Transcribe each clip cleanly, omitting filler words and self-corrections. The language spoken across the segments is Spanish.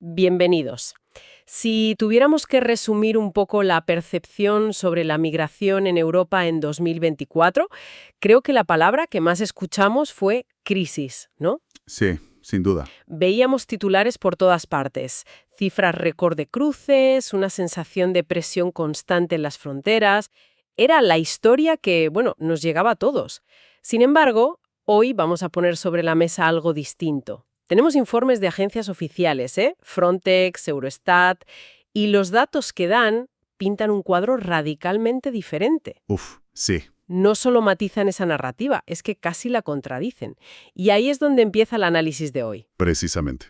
Bienvenidos. Si tuviéramos que resumir un poco la percepción sobre la migración en Europa en 2024, creo que la palabra que más escuchamos fue crisis, ¿no? Sí, sin duda. Veíamos titulares por todas partes, cifras récord de cruces, una sensación de presión constante en las fronteras. Era la historia que, bueno, nos llegaba a todos. Sin embargo, hoy vamos a poner sobre la mesa algo distinto. Tenemos informes de agencias oficiales, Frontex, Eurostat, y los datos que dan pintan un cuadro radicalmente diferente. Sí. No solo matizan esa narrativa, es que casi la contradicen. Y ahí es donde empieza el análisis de hoy. Precisamente.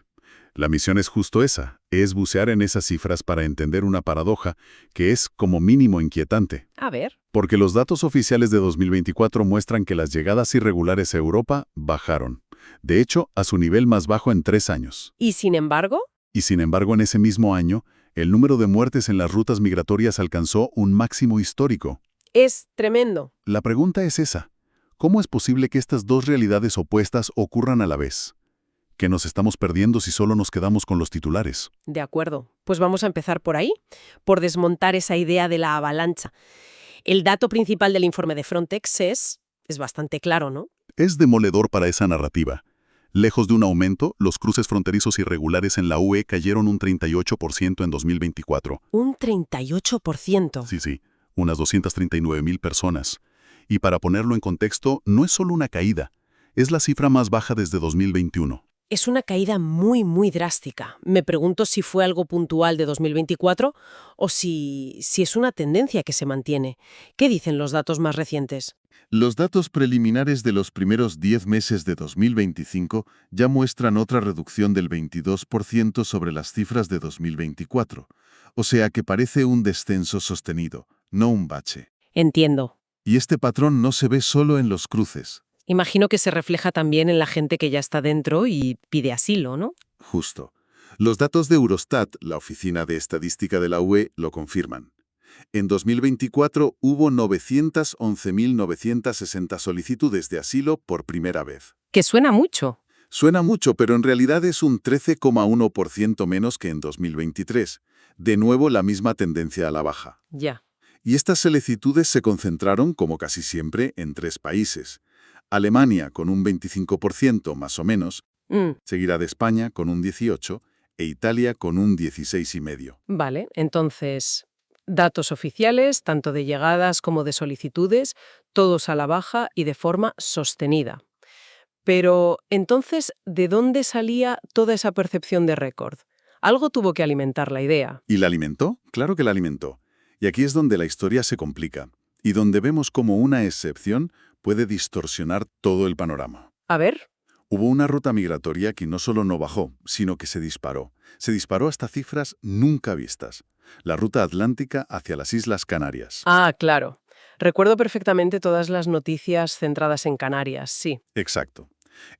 La misión es justo esa, es bucear en esas cifras para entender una paradoja que es como mínimo inquietante. A ver. Porque los datos oficiales de 2024 muestran que las llegadas irregulares a Europa bajaron. De hecho, a su nivel más bajo en 3 años. ¿Y sin embargo? Y sin embargo, en ese mismo año, el número de muertes en las rutas migratorias alcanzó un máximo histórico. Es tremendo. La pregunta es esa. ¿Cómo es posible que estas dos realidades opuestas ocurran a la vez? ¿Qué nos estamos perdiendo si solo nos quedamos con los titulares? De acuerdo. Pues vamos a empezar por ahí, por desmontar esa idea de la avalancha. El dato principal del informe de Frontex es bastante claro, ¿no? Es demoledor para esa narrativa. Lejos de un aumento, los cruces fronterizos irregulares en la UE cayeron un 38% en 2024. Un 38%. Sí, unas 239,000 personas. Y para ponerlo en contexto, no es solo una caída, es la cifra más baja desde 2021. Es una caída muy, muy drástica. Me pregunto si fue algo puntual de 2024 o si es una tendencia que se mantiene. ¿Qué dicen los datos más recientes? Los datos preliminares de los primeros 10 meses de 2025 ya muestran otra reducción del 22% sobre las cifras de 2024. O sea que parece un descenso sostenido, no un bache. Entiendo. Y este patrón no se ve solo en los cruces. Imagino que se refleja también en la gente que ya está dentro y pide asilo, ¿no? Justo. Los datos de Eurostat, la Oficina de Estadística de la UE, lo confirman. En 2024 hubo 911.960 solicitudes de asilo por primera vez. Que suena mucho. Suena mucho, pero en realidad es un 13,1% menos que en 2023. De nuevo, la misma tendencia a la baja. Ya. Y estas solicitudes se concentraron, como casi siempre, en 3 países. Alemania, con un 25% más o menos, seguirá de España, con un 18%, e Italia, con un 16,5%. Vale, entonces, datos oficiales, tanto de llegadas como de solicitudes, todos a la baja y de forma sostenida. Pero, entonces, ¿de dónde salía toda esa percepción de récord? Algo tuvo que alimentar la idea. ¿Y la alimentó? Claro que la alimentó. Y aquí es donde la historia se complica, y donde vemos cómo una excepción puede distorsionar todo el panorama. A ver. Hubo una ruta migratoria que no solo no bajó, sino que se disparó. Se disparó hasta cifras nunca vistas. La ruta atlántica hacia las Islas Canarias. Ah, claro. Recuerdo perfectamente todas las noticias centradas en Canarias, sí. Exacto.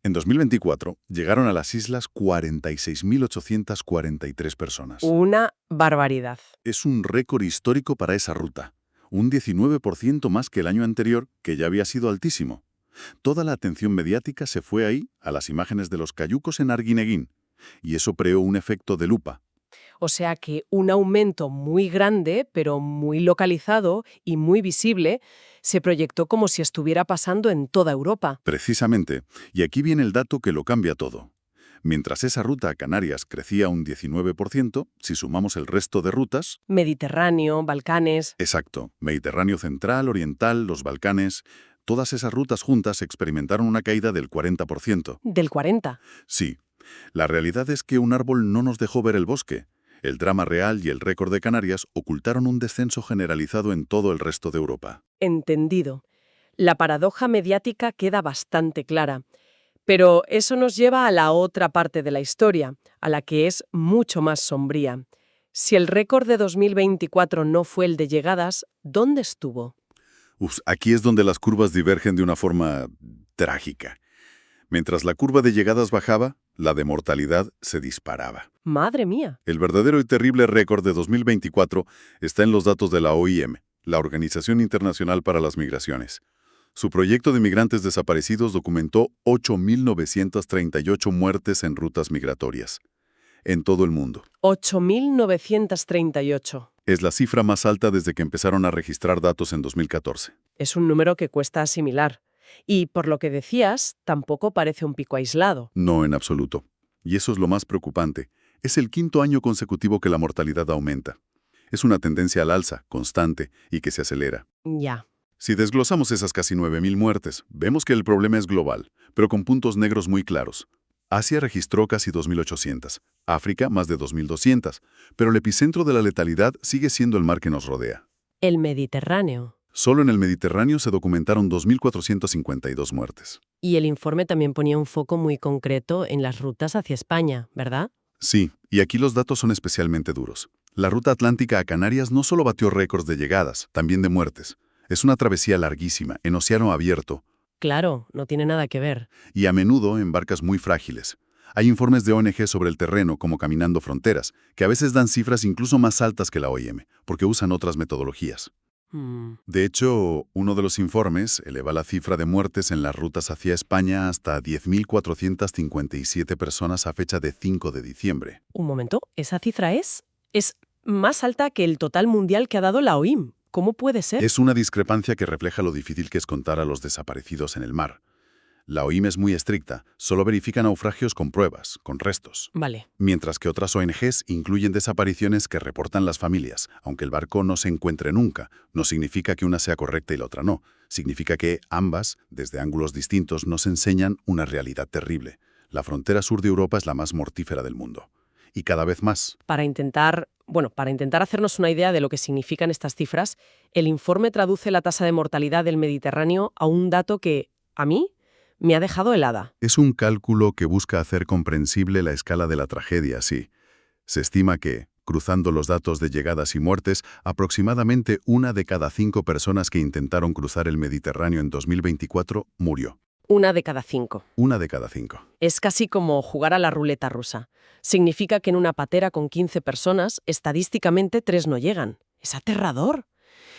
En 2024 llegaron a las islas 46.843 personas. Una barbaridad. Es un récord histórico para esa ruta. Un 19% más que el año anterior, que ya había sido altísimo. Toda la atención mediática se fue ahí, a las imágenes de los cayucos en Arguineguín, y eso creó un efecto de lupa. O sea que un aumento muy grande, pero muy localizado y muy visible, se proyectó como si estuviera pasando en toda Europa. Precisamente, y aquí viene el dato que lo cambia todo. Mientras esa ruta a Canarias crecía un 19%, si sumamos el resto de rutas... Mediterráneo, Balcanes... Exacto, Mediterráneo central, oriental, los Balcanes... Todas esas rutas juntas experimentaron una caída del 40%. ¿Del 40%? Sí. La realidad es que un árbol no nos dejó ver el bosque. El drama real y el récord de Canarias ocultaron un descenso generalizado en todo el resto de Europa. Entendido. La paradoja mediática queda bastante clara. Pero eso nos lleva a la otra parte de la historia, a la que es mucho más sombría. Si el récord de 2024 no fue el de llegadas, ¿dónde estuvo? Aquí es donde las curvas divergen de una forma trágica. Mientras la curva de llegadas bajaba, la de mortalidad se disparaba. ¡Madre mía! El verdadero y terrible récord de 2024 está en los datos de la OIM, la Organización Internacional para las Migraciones. Su proyecto de migrantes desaparecidos documentó 8.938 muertes en rutas migratorias. en todo el mundo. 8.938. Es la cifra más alta desde que empezaron a registrar datos en 2014. Es un número que cuesta asimilar. Y por lo que decías, tampoco parece un pico aislado. No en absoluto. Y eso es lo más preocupante. Es el 5º año consecutivo que la mortalidad aumenta. Es una tendencia al alza, constante, y que se acelera. Ya. Si desglosamos esas casi 9.000 muertes, vemos que el problema es global, pero con puntos negros muy claros. Asia registró casi 2.800, África más de 2.200, pero el epicentro de la letalidad sigue siendo el mar que nos rodea. El Mediterráneo. Solo en el Mediterráneo se documentaron 2.452 muertes. Y el informe también ponía un foco muy concreto en las rutas hacia España, ¿verdad? Sí, y aquí los datos son especialmente duros. La ruta atlántica a Canarias no solo batió récords de llegadas, también de muertes. Es una travesía larguísima, en océano abierto, Claro, no tiene nada que ver. y a menudo en barcas muy frágiles. Hay informes de ONG sobre el terreno, como Caminando Fronteras, que a veces dan cifras incluso más altas que la OIM, porque usan otras metodologías. De hecho, uno de los informes eleva la cifra de muertes en las rutas hacia España hasta 10.457 personas a fecha de 5 de diciembre. Un momento, ¿esa cifra es más alta que el total mundial que ha dado la OIM? ¿Cómo puede ser? Es una discrepancia que refleja lo difícil que es contar a los desaparecidos en el mar. La OIM es muy estricta, solo verifica naufragios con pruebas, con restos. Vale. Mientras que otras ONGs incluyen desapariciones que reportan las familias. Aunque el barco no se encuentre nunca, no significa que una sea correcta y la otra no. Significa que ambas, desde ángulos distintos, nos enseñan una realidad terrible. La frontera sur de Europa es la más mortífera del mundo. Y cada vez más. Para intentar hacernos una idea de lo que significan estas cifras, el informe traduce la tasa de mortalidad del Mediterráneo a un dato que, a mí, me ha dejado helada. Es un cálculo que busca hacer comprensible la escala de la tragedia, sí. Se estima que, cruzando los datos de llegadas y muertes, aproximadamente 1 de cada 5 personas que intentaron cruzar el Mediterráneo en 2024 murió. 1 de cada 5. 1 de cada 5. Es casi como jugar a la ruleta rusa. Significa que en una patera con 15 personas, estadísticamente 3 no llegan. Es aterrador.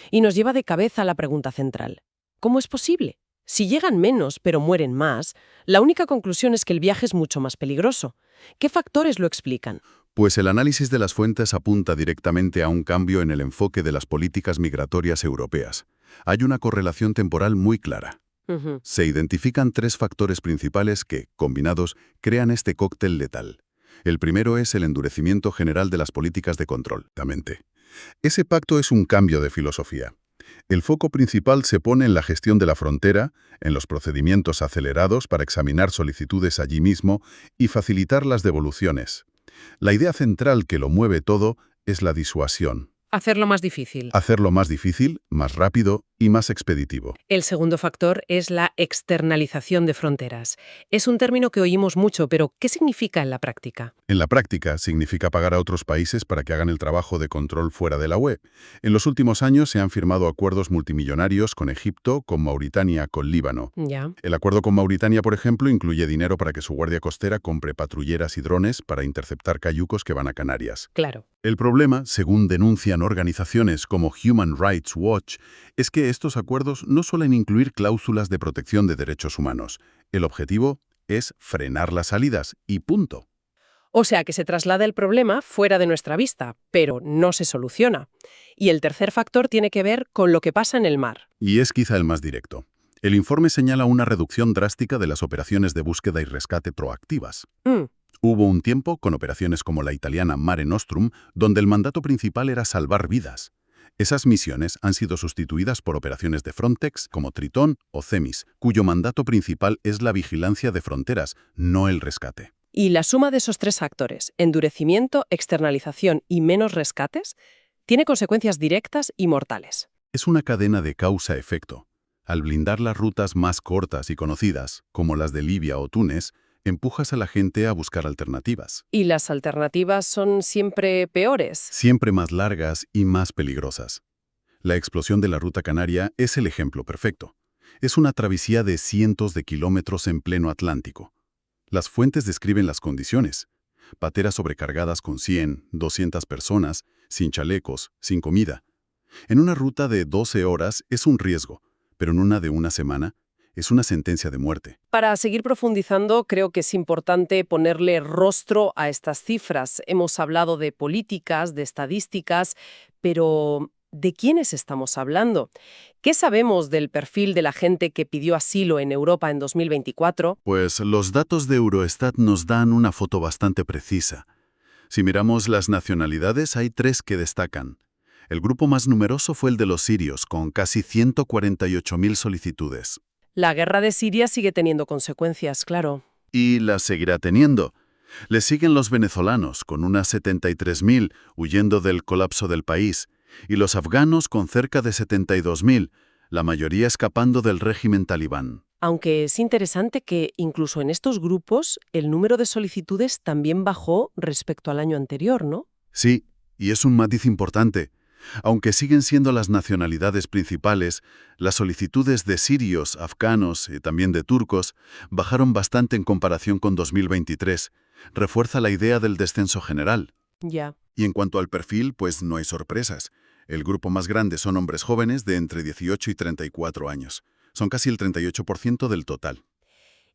Y nos lleva de cabeza a la pregunta central. ¿Cómo es posible? Si llegan menos, pero mueren más, la única conclusión es que el viaje es mucho más peligroso. ¿Qué factores lo explican? Pues el análisis de las fuentes apunta directamente a un cambio en el enfoque de las políticas migratorias europeas. Hay una correlación temporal muy clara. Se identifican 3 factores principales que, combinados, crean este cóctel letal. El primero es el endurecimiento general de las políticas de control. Ese pacto es un cambio de filosofía. El foco principal se pone en la gestión de la frontera, en los procedimientos acelerados para examinar solicitudes allí mismo y facilitar las devoluciones. La idea central que lo mueve todo es la disuasión. Hacerlo más difícil. Hacerlo más difícil, más rápido y más expeditivo. El segundo factor es la externalización de fronteras. Es un término que oímos mucho, pero ¿qué significa en la práctica? En la práctica, significa pagar a otros países para que hagan el trabajo de control fuera de la UE. En los últimos años se han firmado acuerdos multimillonarios con Egipto, con Mauritania, con Líbano. Ya. El acuerdo con Mauritania, por ejemplo, incluye dinero para que su guardia costera compre patrulleras y drones para interceptar cayucos que van a Canarias. Claro. El problema, según denuncian organizaciones como Human Rights Watch, es que estos acuerdos no suelen incluir cláusulas de protección de derechos humanos. El objetivo es frenar las salidas y punto. O sea que se traslada el problema fuera de nuestra vista, pero no se soluciona. Y el tercer factor tiene que ver con lo que pasa en el mar. Y es quizá el más directo. El informe señala una reducción drástica de las operaciones de búsqueda y rescate proactivas. Hubo un tiempo, con operaciones como la italiana Mare Nostrum, donde el mandato principal era salvar vidas. Esas misiones han sido sustituidas por operaciones de Frontex, como Tritón o Themis, cuyo mandato principal es la vigilancia de fronteras, no el rescate. Y la suma de esos 3 factores, endurecimiento, externalización y menos rescates, tiene consecuencias directas y mortales. Es una cadena de causa-efecto. Al blindar las rutas más cortas y conocidas, como las de Libia o Túnez, empujas a la gente a buscar alternativas. ¿Y las alternativas son siempre peores? Siempre más largas y más peligrosas. La explosión de la ruta canaria es el ejemplo perfecto. Es una travesía de cientos de kilómetros en pleno Atlántico. Las fuentes describen las condiciones. Pateras sobrecargadas con 100, 200 personas, sin chalecos, sin comida. En una ruta de 12 horas es un riesgo, pero en una de una semana, es una sentencia de muerte. Para seguir profundizando, creo que es importante ponerle rostro a estas cifras. Hemos hablado de políticas, de estadísticas, pero ¿de quiénes estamos hablando? ¿Qué sabemos del perfil de la gente que pidió asilo en Europa en 2024? Pues los datos de Eurostat nos dan una foto bastante precisa. Si miramos las nacionalidades, hay 3 que destacan. El grupo más numeroso fue el de los sirios, con casi 148.000 solicitudes. La guerra de Siria sigue teniendo consecuencias, claro. Y las seguirá teniendo. Le siguen los venezolanos, con unas 73.000, huyendo del colapso del país, y los afganos con cerca de 72.000, la mayoría escapando del régimen talibán. Aunque es interesante que incluso en estos grupos el número de solicitudes también bajó respecto al año anterior, ¿no? Sí, y es un matiz importante. Aunque siguen siendo las nacionalidades principales, las solicitudes de sirios, afganos y también de turcos bajaron bastante en comparación con 2023. Refuerza la idea del descenso general. Ya. Y en cuanto al perfil, pues no hay sorpresas. El grupo más grande son hombres jóvenes de entre 18 y 34 años. Son casi el 38% del total.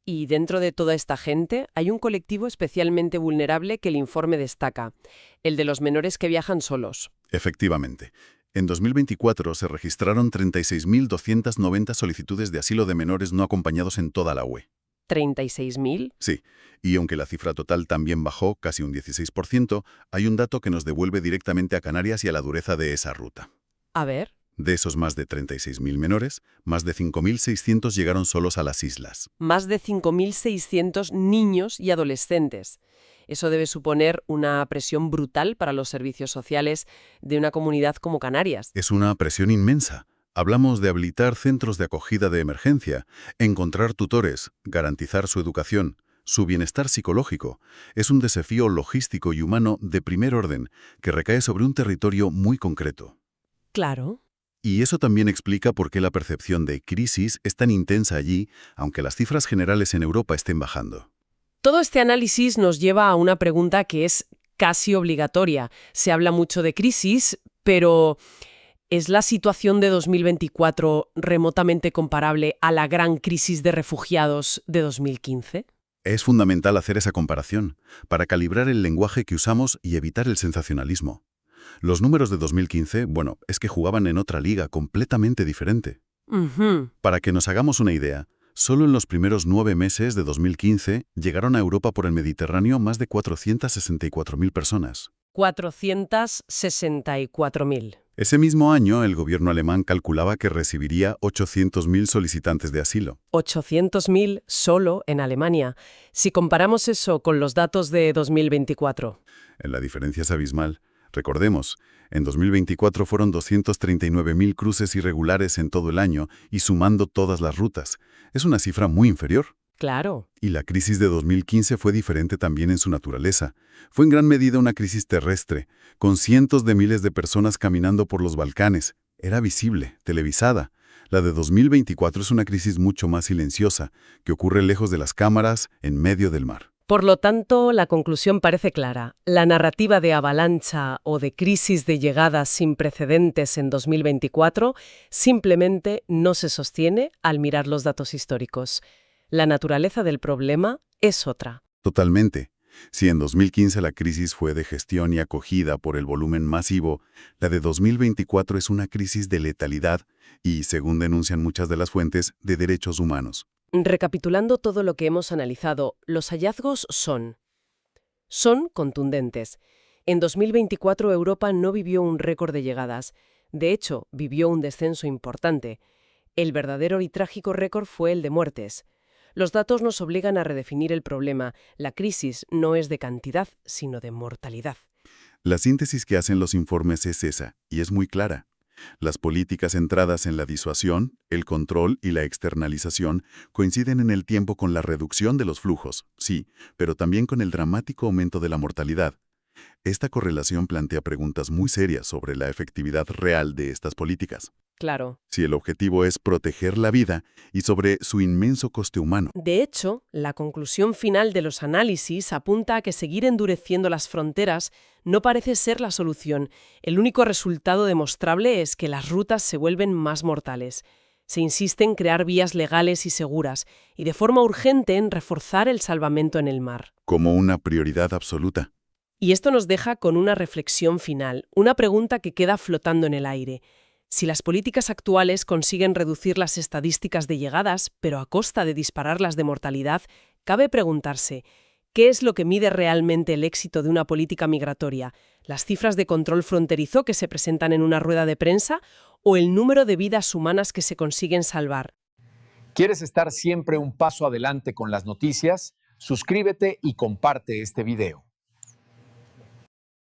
Y dentro de toda esta gente hay un colectivo especialmente vulnerable que el informe destaca, el de los menores que viajan solos. Efectivamente. En 2024 se registraron 36.290 solicitudes de asilo de menores no acompañados en toda la UE. ¿36.000? Sí, y aunque la cifra total también bajó casi un 16%, hay un dato que nos devuelve directamente a Canarias y a la dureza de esa ruta. A ver. De esos más de 36.000 menores, más de 5.600 llegaron solos a las islas. Más de 5.600 niños y adolescentes. Eso debe suponer una presión brutal para los servicios sociales de una comunidad como Canarias. Es una presión inmensa. Hablamos de habilitar centros de acogida de emergencia, encontrar tutores, garantizar su educación, su bienestar psicológico. Es un desafío logístico y humano de primer orden que recae sobre un territorio muy concreto. Claro. Y eso también explica por qué la percepción de crisis es tan intensa allí, aunque las cifras generales en Europa estén bajando. Todo este análisis nos lleva a una pregunta que es casi obligatoria. Se habla mucho de crisis, pero ¿es la situación de 2024 remotamente comparable a la gran crisis de refugiados de 2015? Es fundamental hacer esa comparación, para calibrar el lenguaje que usamos y evitar el sensacionalismo. Los números de 2015, bueno, es que jugaban en otra liga completamente diferente. Para que nos hagamos una idea, solo en los primeros 9 meses de 2015 llegaron a Europa por el Mediterráneo más de 464.000 personas. 464.000. Ese mismo año, el gobierno alemán calculaba que recibiría 800.000 solicitantes de asilo. 800.000 solo en Alemania. Si comparamos eso con los datos de 2024. La diferencia es abismal. Recordemos, en 2024 fueron 239.000 cruces irregulares en todo el año y sumando todas las rutas. Es una cifra muy inferior. Claro. Y la crisis de 2015 fue diferente también en su naturaleza. Fue en gran medida una crisis terrestre, con cientos de miles de personas caminando por los Balcanes. Era visible, televisada. La de 2024 es una crisis mucho más silenciosa, que ocurre lejos de las cámaras, en medio del mar. Por lo tanto, la conclusión parece clara. La narrativa de avalancha o de crisis de llegadas sin precedentes en 2024 simplemente no se sostiene al mirar los datos históricos. La naturaleza del problema es otra. Totalmente. Si en 2015 la crisis fue de gestión y acogida por el volumen masivo, la de 2024 es una crisis de letalidad y, según denuncian muchas de las fuentes, de derechos humanos. Recapitulando todo lo que hemos analizado, los hallazgos son contundentes. En 2024 Europa no vivió un récord de llegadas. De hecho, vivió un descenso importante. El verdadero y trágico récord fue el de muertes. Los datos nos obligan a redefinir el problema. La crisis no es de cantidad, sino de mortalidad. La síntesis que hacen los informes es esa, y es muy clara. Las políticas centradas en la disuasión, el control y la externalización coinciden en el tiempo con la reducción de los flujos, sí, pero también con el dramático aumento de la mortalidad. Esta correlación plantea preguntas muy serias sobre la efectividad real de estas políticas. Claro. Si el objetivo es proteger la vida y sobre su inmenso coste humano. De hecho, la conclusión final de los análisis apunta a que seguir endureciendo las fronteras no parece ser la solución. El único resultado demostrable es que las rutas se vuelven más mortales. Se insiste en crear vías legales y seguras, y de forma urgente en reforzar el salvamento en el mar. Como una prioridad absoluta. Y esto nos deja con una reflexión final, una pregunta que queda flotando en el aire. Si las políticas actuales consiguen reducir las estadísticas de llegadas, pero a costa de dispararlas de mortalidad, cabe preguntarse, ¿qué es lo que mide realmente el éxito de una política migratoria? ¿Las cifras de control fronterizo que se presentan en una rueda de prensa o el número de vidas humanas que se consiguen salvar? ¿Quieres estar siempre un paso adelante con las noticias? Suscríbete y comparte este video.